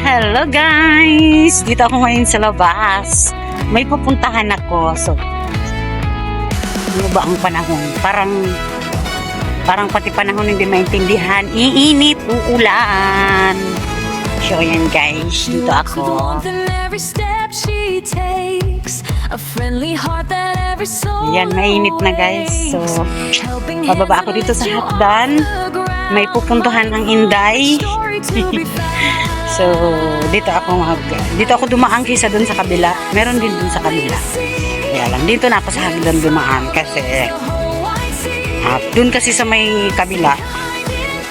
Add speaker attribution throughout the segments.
Speaker 1: Hello guys! Dito ako ngayon sa labas. May pupuntahan ako. So, ano ba ang panahon? Parang pati panahon hindi maintindihan. Iinit, uulan. So, yan guys. Dito ako. Yan, mainit na guys. So, bababa ako dito sa hagdan. May pupuntahan ang Inday. So, dito ako dumaan kaysa dun sa kabila. Meron din dun sa kabila. Kaya lang, dito na ako sa hagdan dumaan kasi dun kasi sa may kabila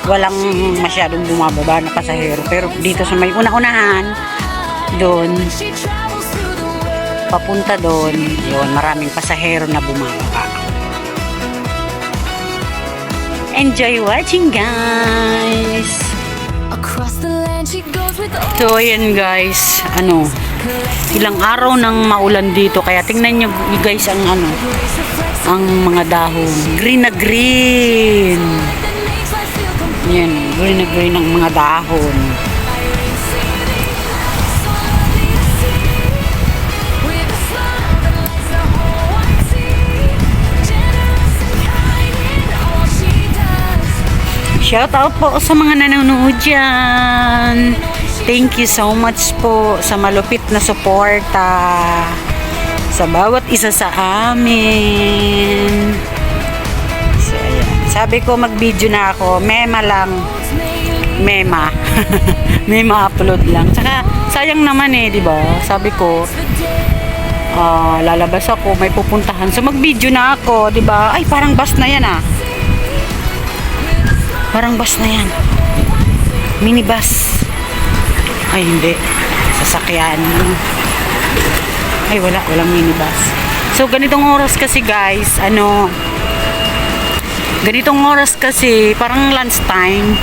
Speaker 1: walang masyadong bumababa na pasahero. Pero dito sa may una-unahan dun, papunta dun, yun, maraming pasahero na bumababa. Enjoy watching guys! So ayan guys, ilang araw nang maulan dito, kaya tingnan nyo guys ang mga dahon, green na green. Yan, green na green ang mga dahon. Shout out po sa mga nanonood dyan. Thank you so much po sa malupit na suporta sa bawat isa sa amin. So, ayan. Sabi ko mag-video na ako. Mema lang. Mema. Mema upload lang. Tsaka sayang naman di ba? Sabi ko lalabas ako, may pupuntahan. So mag-video na ako, di ba? Ay, parang bus na yan Parang bus na yan. Minibus. Ay, hindi. Sasakyan. Ay, walang minibus. So, ganitong oras kasi guys, ganitong oras kasi, parang lunch time.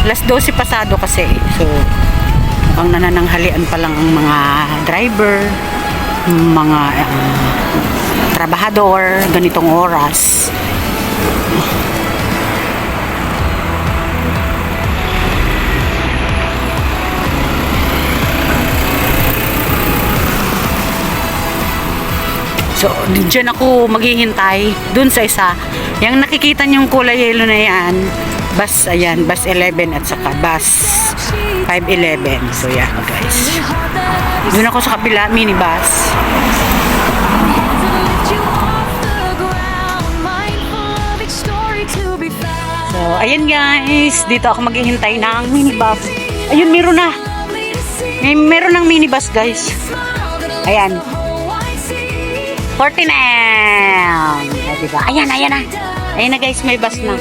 Speaker 1: 12:00 pasado kasi. So, ang nanananghalian pa lang ang mga driver, mga trabahador, ganitong oras. So, dyan ako maghihintay dun sa isa. Yung nakikita niyong kulay yellow na yan, bus 11 at saka bus 511. So, yan guys. Dun ako sa kabila, minibus. So, ayan guys. Dito ako maghihintay ng minibus. Ayun, meron na. Meron ng minibus guys. Ayan. 49. Diba? Ayan na. Ayan na guys, may bus na.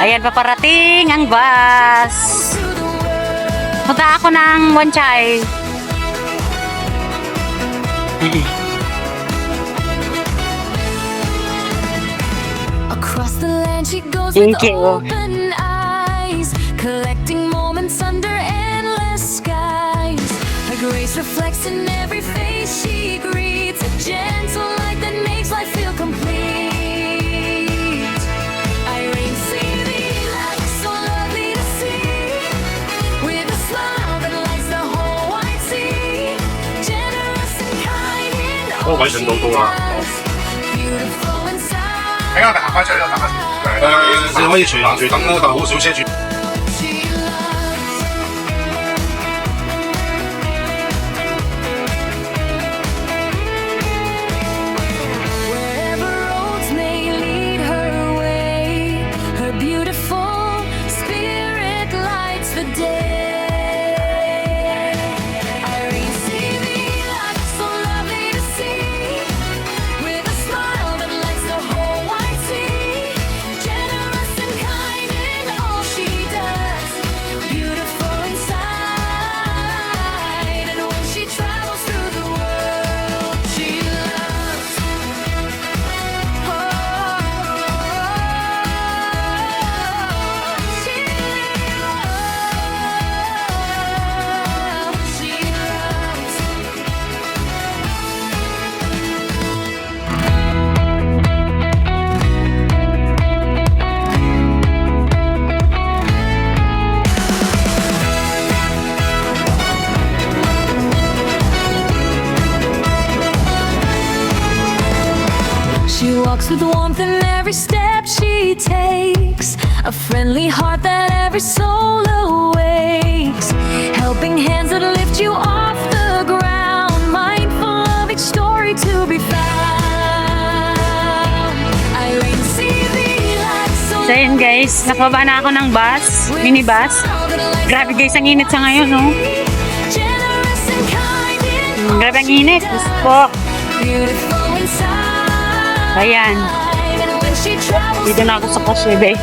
Speaker 1: Ayan, paparating ang bus. Punta ako ng Wanchay. Thank you. Collecting moments under endless skies. Her grace reflects in every face she greets. A gentle light that makes life feel complete. Irene, see the light, so lovely to see. With a smile that lights the whole wide sea. Generous and kind in all she does. Beautiful inside.
Speaker 2: 睇下行翻出嚟啦，行翻。你可以隨行隨等啦，但係好少車住。
Speaker 1: She
Speaker 3: walks with warmth in every step she takes. A friendly heart that every soul awakes. Helping hands that lift you off the ground. Mindful of each story to be found. Irene, see the light so
Speaker 1: So yun guys, nakababa na ako ng bus, minibus. Grabe guys, ang init sa ngayon, no?
Speaker 3: generous and kind in
Speaker 1: Grabe ang init. Gusto po.
Speaker 3: beautiful inside.
Speaker 1: Ayan.
Speaker 3: And when she travels
Speaker 1: Dito na ako sa Koswebe.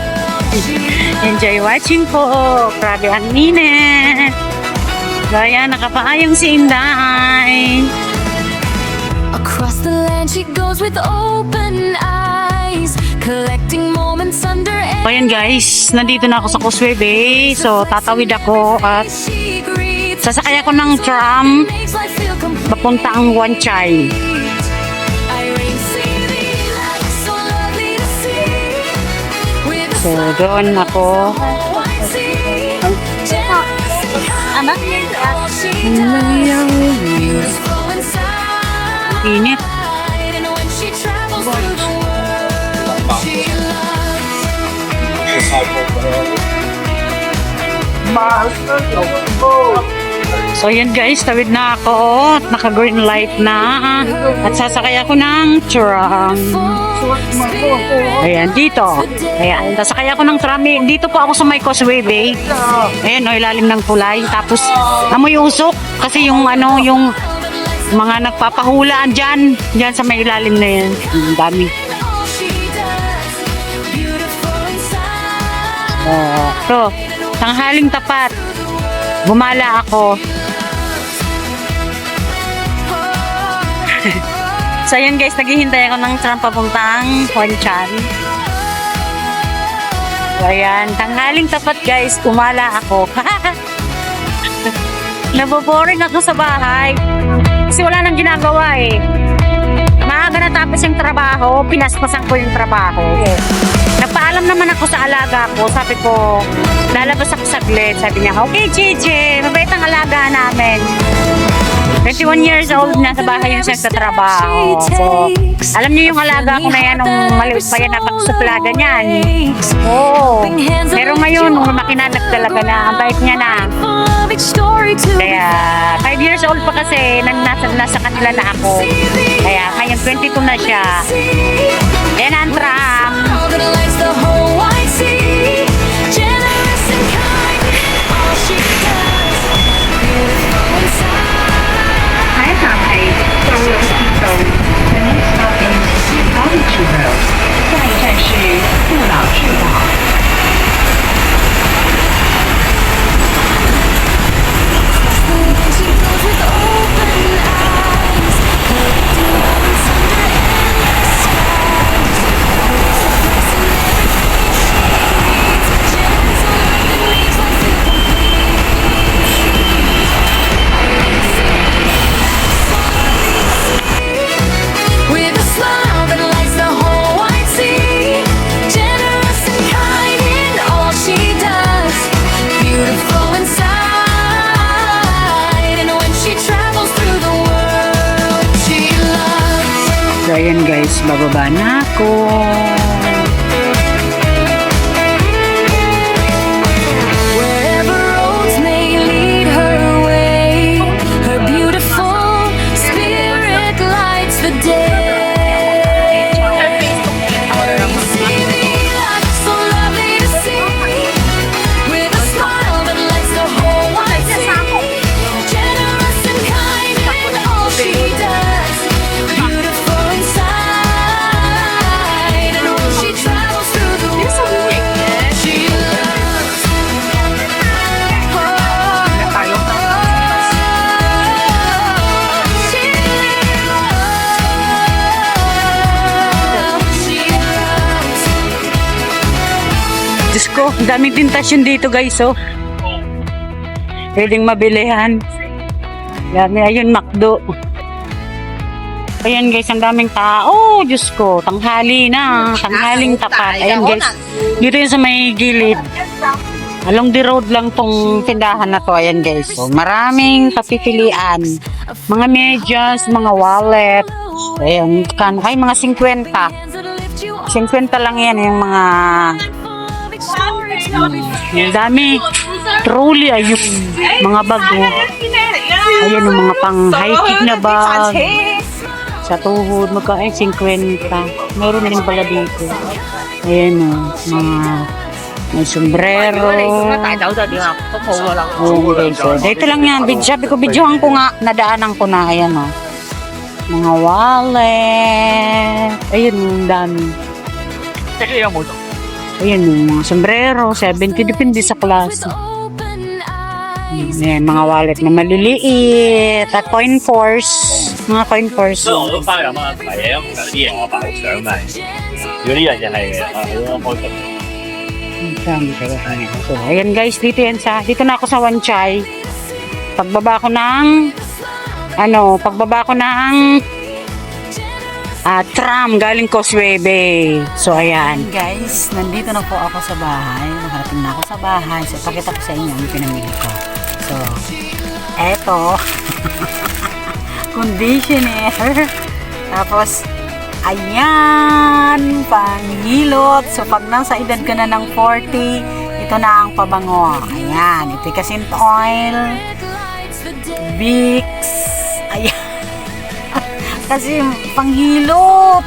Speaker 1: Enjoy watching po. Grabe ang init. Kaya nakapaayong si Inday.
Speaker 3: across the land, she goes with open eyes, collecting moments under
Speaker 1: O yan guys, nandito na ako sa Koswebe. So tatawid ako at
Speaker 3: she greets.
Speaker 1: sasakay ako ng tram
Speaker 3: Makes life feel complete.
Speaker 1: papunta ang Wanchay.
Speaker 3: Irene, see the light, so lovely to see. With a
Speaker 1: So doon ako.
Speaker 3: smile, I see. Generous and kind in all she does. Beautiful inside.
Speaker 1: Init.
Speaker 3: And when she travels through the world, she loves.
Speaker 2: 这个菜包的。
Speaker 1: So yan guys, tawid na ako. Naka green light na. At sasakay ako ng tram. Ayan, dito. Ayan, sasakay ako ng tram. Dito po ako sa may Koswebe. Ayan, no, ilalim ng tulay. Tapos, amoy usok. Kasi yung ano, yung mga nagpapahulaan dyan. Dyan sa may ilalim na yan. Ang dami.
Speaker 3: All she does, beautiful inside.
Speaker 1: So, tanghaling tapat. Gumala ako. So yun guys, naghihintay ako ng tram papuntang Huanchan. So ayan, tanghaling tapat guys, kumala ako. Naboboring ako sa bahay. Kasi wala nang ginagawa eh. Maaga natapos yung trabaho, pinaspasan ko yung trabaho. Nagpaalam naman ako sa alaga ko. Sabi ko, lalabas ako saglit. Sabi niya, okay, Gigi, mabait ang alaga namin. 21 years old na sa bahay yung siya sa trabaho. So, alam niyo yung alaga ko na yan, nung maliit pa yan, napagsuplaga niyan. Oo. Pero ngayon, nung makinanag talaga na, ang bait niya na. Kaya, 5 years old pa kasi, nasa kanila na ako. Kaya, ngayon, 22 na siya. Yan ang tram.
Speaker 4: Hi, Taipei. Follow Pizza. The next stop is College Road. 下一站是不老之岛。
Speaker 3: With a smile that lights the whole wide sea. Generous and kind in all she does. Beautiful inside. And when she travels through the world, she loves.
Speaker 1: So, ayan guys, bababa na ako.
Speaker 3: Wherever roads may lead her way, her beautiful spirit lights the day. See the light, so lovely to see. With a smile that lights the whole wide sea. Generous and kind in all she does. Beautiful inside. And when she travels through the world, she loves.
Speaker 1: Diyos ko, ang daming tintasyon dito guys, oh. Pwedeng mabilihan. Dami, ayun, McDo. Ayan guys, ang daming tao. Diyos ko, tanghali na. Tanghaling tapat. Ayan guys, dito yun sa may gilid. Along the road lang tong tindahan na to. Ayan guys. So, maraming papipilian. Mga medyas, mga wallet. Ayan, kay mga 50. 50 lang yan yung mga yung dami. Truly ay yung mga bago. Ayan yung mga pang hiking na bag. Sa tuhod, magkain 50. Meron din pala dito. Ayan o, mga may sombrero. Ayan guys, so dito lang yan. Sabi ko, videohan ko nga, nadaanan ko na. Ayan o. Mga wallet. Ayun yung dami. Ayun yung mga sombrero, 70, depende sa klase. Ayan, mga wallet na maliliit. At coin purse. Mga coin purse.
Speaker 5: 所以我都翻咁啊，睇嘢咁有啲嘢我擺相咪。如果呢樣嘢係我開心。
Speaker 1: So, ayan guys, dito na ako sa Wanchay. Pagbaba ko ng tram galing Causeway Bay. So, ayan. Guys, nandito na po ako sa bahay. Nakarating na ako sa bahay. So, pakita ko sa inyo ang pinamili ko. So, eto. Conditioner. Tapos, ayan, panghilot. So, pag nasa edad ka na ng 40, ito na ang pabango. Ayan, efficacent oil, Vicks, ayan. Kasi panghilot.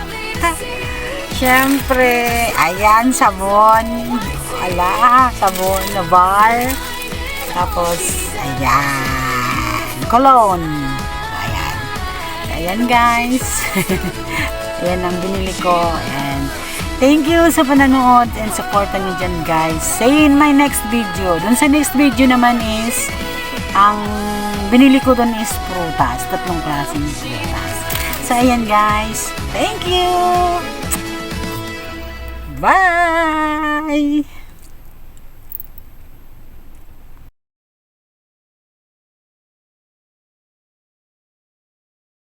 Speaker 1: Siyempre, ayan, sabon. Ala, sabon na bar. Tapos, ayan, cologne. Ayan. Ayan, guys. Ayan ang binili ko. And thank you sa pananood and supportan niyo dyan, guys. See you in my next video. Dun sa next video naman is, ang binili ko dun is prutas. 3 klaseng prutas. So, ayan, guys. Thank you! Bye!